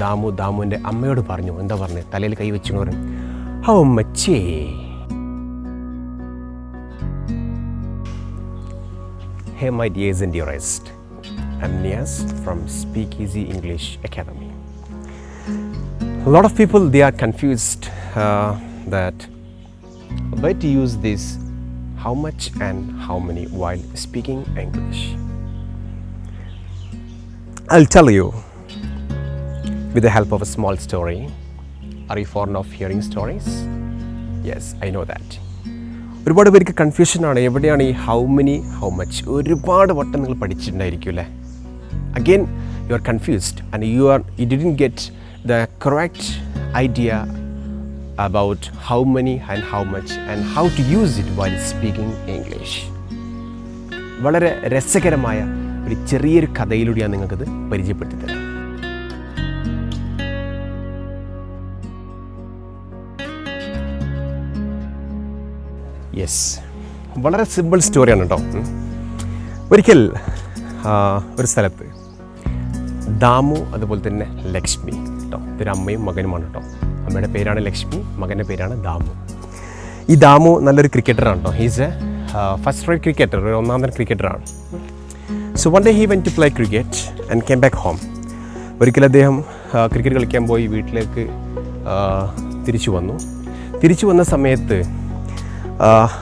ദാമുവിൻ്റെ അമ്മയോട് പറഞ്ഞു. എന്താ പറഞ്ഞത്? തലയിൽ കൈ വെച്ചു പറഞ്ഞു, how മച്ചേ. Hey my dears and dearest, I'm Nias from Speakeazy English Academy. A lot of people, they are confused that where to use this how much and how many while speaking English. I'll tell you with the help of a small story. Are you fond of hearing stories? Yes, I know that. ഒരുപാട് പേർക്ക് കൺഫ്യൂഷനാണ്, എവിടെയാണ് ഈ how many how much. ഒരുപാട് വട്ടം നിങ്ങൾ പഠിച്ചിട്ടുണ്ടായിരിക്കും അല്ലേ. Again you are confused and you didn't get the correct idea about how many and how much and how to use it while speaking English. വളരെ രസകരമായ ഒരു ചെറിയൊരു കഥയിലൂടെയാണ് നിങ്ങൾക്കത് പരിചയപ്പെടുത്തി തരാം. യെസ്, വളരെ സിമ്പിൾ സ്റ്റോറിയാണ് കേട്ടോ. ഒരിക്കൽ ഒരു സ്ഥലത്ത് ദാമു അതുപോലെ തന്നെ ലക്ഷ്മി കേട്ടോ, ഇതൊരു അമ്മയും മകനുമാണ് കേട്ടോ. അമ്മയുടെ പേരാണ് ലക്ഷ്മി, മകൻ്റെ പേരാണ് ദാമു. ഈ ദാമു നല്ലൊരു ക്രിക്കറ്ററാണ് കേട്ടോ. He's a first rate cricketer, ഒരു ഒന്നാം തരം ക്രിക്കറ്ററാണ്. So one day he went to play cricket and came back home. ഒരിക്കൽ അദ്ദേഹം ക്രിക്കറ്റ് കളിക്കാൻ പോയി വീട്ടിലേക്ക് തിരിച്ചു വന്ന സമയത്ത്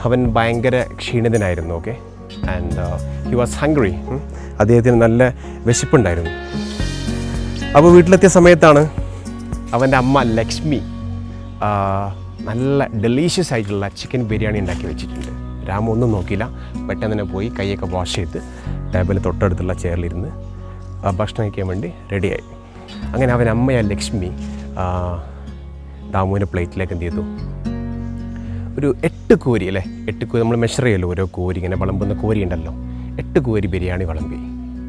അവൻ ഭയങ്കര ക്ഷീണിതനായിരുന്നു. Okay, and he was hungry. അദ്ദേഹത്തിന് നല്ല വിശപ്പുണ്ടായിരുന്നു. അപ്പോൾ വീട്ടിലെത്തിയ സമയത്താണ് അവൻ്റെ അമ്മ ലക്ഷ്മി നല്ല ഡെലീഷ്യസ് ആയിട്ടുള്ള ചിക്കൻ ബിരിയാണി ഉണ്ടാക്കി വെച്ചിട്ടുണ്ട്. രാമു ഒന്നും നോക്കിയില്ല, പെട്ടെന്ന് തന്നെ പോയി കൈയൊക്കെ വാഷ് ചെയ്ത് ടേബിൾ തൊട്ടടുത്തുള്ള ചെയറിലിരുന്ന് ഭക്ഷണം കഴിക്കാൻ വേണ്ടി റെഡിയായി. അങ്ങനെ അവൻ അമ്മയായ ലക്ഷ്മി ദാമുവിൻ്റെ പ്ലേറ്റിലേക്ക് എന്ത് ചെയ്തു, ഒരു 8 കോരി അല്ലേ, 8 കോരി നമ്മൾ മെഷർ ചെയ്യുമല്ലോ, ഓരോ കോരി ഇങ്ങനെ വിളമ്പുന്ന കോരി ഉണ്ടല്ലോ, 8 കോരി ബിരിയാണി വിളമ്പി.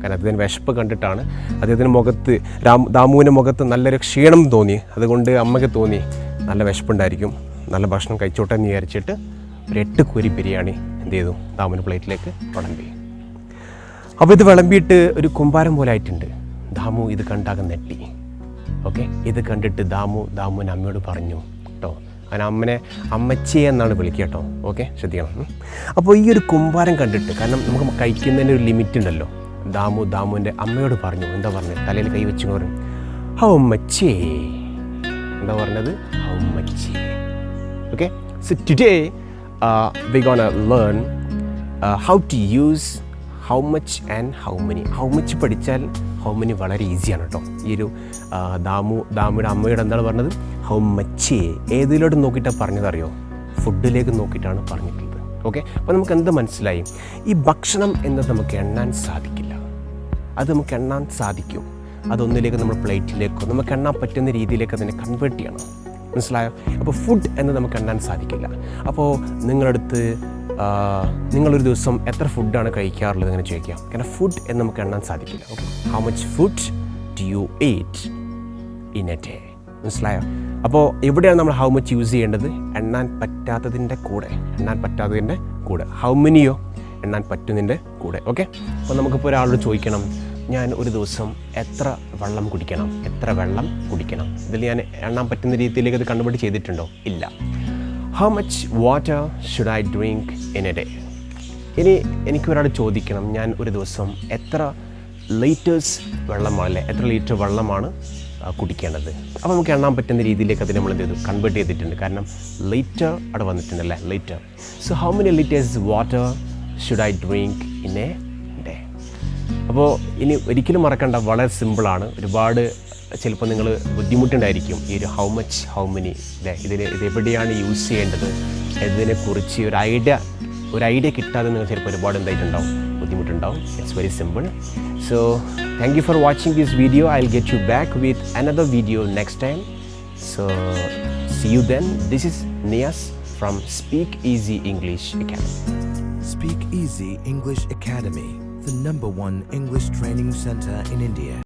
കാരണം അദ്ദേഹത്തിന് വിശപ്പ് കണ്ടിട്ടാണ്, അദ്ദേഹത്തിൻ്റെ മുഖത്ത് ദാമുവിൻ്റെ മുഖത്ത് നല്ലൊരു ക്ഷീണം തോന്നി. അതുകൊണ്ട് അമ്മയ്ക്ക് തോന്നി നല്ല വിശപ്പുണ്ടായിരിക്കും, നല്ല ഭക്ഷണം കഴിച്ചോട്ടെ എന്ന് വിചാരിച്ചിട്ട് ഒരു 8 കോരി ബിരിയാണി എന്ത് ചെയ്തു, ദാമുവിൻ്റെ പ്ലേറ്റിലേക്ക് വിളമ്പി. അപ്പോൾ ഇത് വിളമ്പിയിട്ട് ഒരു കുമ്പാരം പോലെ ആയിട്ടുണ്ട്. ദാമു ഇത് കണ്ടാകെ നെട്ടി. ഓക്കെ, ഇത് കണ്ടിട്ട് ദാമുവിൻ്റെ അമ്മയോട് പറഞ്ഞു കേട്ടോ. അങ്ങനെ അമ്മച്ചി എന്നാണ് വിളിക്കുക കേട്ടോ. ഓക്കെ, ശ്രദ്ധിക്കണം. അപ്പോൾ ഈ ഒരു കുമ്പാരം കണ്ടിട്ട്, കാരണം നമുക്ക് കഴിക്കുന്നതിന് ഒരു ലിമിറ്റ് ഉണ്ടല്ലോ, ദാമുവിൻ്റെ അമ്മയോട് പറഞ്ഞു. എന്താ പറഞ്ഞത്? തലയിൽ കൈ വെച്ചു പറഞ്ഞു, ഹൗ മച്ചേ. എന്താ പറഞ്ഞത്? How much. Okay, so today we gonna learn how to use how much and how many. How much പഠിച്ചാൽ ഹൗ മെനി വളരെ ഈസിയാണ് കേട്ടോ. ഈ ഒരു ദാമുയുടെ അമ്മയോട് എന്താണ് പറഞ്ഞത്? ഹൗ മച്ചേ. ഏതിലോട്ട് നോക്കിയിട്ടാണ് പറഞ്ഞതറിയോ? ഫുഡിലേക്ക് നോക്കിയിട്ടാണ് പറഞ്ഞിട്ടുള്ളത്. ഓക്കെ, അപ്പോൾ നമുക്ക് എന്ത് മനസ്സിലായി? ഈ ഭക്ഷണം എന്നത് നമുക്ക് എണ്ണാൻ സാധിക്കില്ല. അത് നമുക്ക് എണ്ണാൻ സാധിക്കും, അതൊന്നിലേക്ക് നമ്മൾ പ്ലേറ്റിലേക്കോ നമുക്ക് എണ്ണാൻ പറ്റുന്ന രീതിയിലേക്ക് അതിനെ കൺവേർട്ട് ചെയ്യണം. മനസ്സിലായോ? അപ്പോൾ ഫുഡ് എന്നത് നമുക്ക് എണ്ണാൻ സാധിക്കില്ല. അപ്പോൾ നിങ്ങളൊരു ദിവസം എത്ര ഫുഡാണ് കഴിക്കാറുള്ളത് അങ്ങനെ ചോദിക്കാം. കാരണം ഫുഡ് എന്ന് നമുക്ക് എണ്ണാൻ സാധിക്കില്ല. Okay, how much food do you eat in a day? മനസ്സിലായോ? അപ്പോൾ എവിടെയാണ് നമ്മൾ ഹൗ മച്ച് യൂസ് ചെയ്യേണ്ടത്? എണ്ണാൻ പറ്റാത്തതിൻ്റെ കൂടെ. ഹൗ മെനിയോ? എണ്ണാൻ പറ്റുന്നതിൻ്റെ കൂടെ. ഓക്കെ, അപ്പോൾ നമുക്കിപ്പോൾ ഒരാളോട് ചോദിക്കണം, ഞാൻ ഒരു ദിവസം എത്ര വെള്ളം കുടിക്കണം? ഇതിൽ ഞാൻ എണ്ണാൻ പറ്റുന്ന രീതിയിലേക്ക് അത് കണ്ടുപിടി ചെയ്തിട്ടുണ്ടോ? ഇല്ല. How much water should I drink in a day? ഇനി എനിക്കൊരാൾ ചോദിക്കണം, ഞാൻ ഒരു ദിവസം എത്ര ലിറ്റേഴ്സ് വെള്ളമാണ്, എത്ര ലിറ്റർ വെള്ളമാണ് കുടിക്കേണ്ടത്? അപ്പോൾ നമുക്ക് എണ്ണാൻ പറ്റുന്ന രീതിയിലേക്ക് അതിന് നമ്മൾ എന്ത് ചെയ്തു, കൺവേർട്ട് ചെയ്തിട്ടുണ്ട്. കാരണം ലിറ്റർ അവിടെ വന്നിട്ടുണ്ടല്ലേ, litre. So how many litres water should I drink in a day? അപ്പോൾ ഇനി ഒരിക്കലും മറക്കണ്ട, വളരെ സിമ്പിളാണ്. ഒരുപാട് ചിലപ്പോൾ നിങ്ങൾ ബുദ്ധിമുട്ടുണ്ടായിരിക്കും ഈ ഒരു ഹൗ മച്ച് ഹൗ മെനി ഇതെവിടെയാണ് യൂസ് ചെയ്യേണ്ടത് ഇതിനെക്കുറിച്ച് ഒരു ഐഡിയ കിട്ടാതെ നിങ്ങൾ ചിലപ്പോൾ ഒരുപാട് എന്തായിട്ടുണ്ടാവും, ബുദ്ധിമുട്ടുണ്ടാവും. It's very simple. So thank you for watching this video. I will get you back with another video next time. So C you then. This is Niyas from Speakeazy English Academy. Speakeazy English Academy, the #1 English training center in India.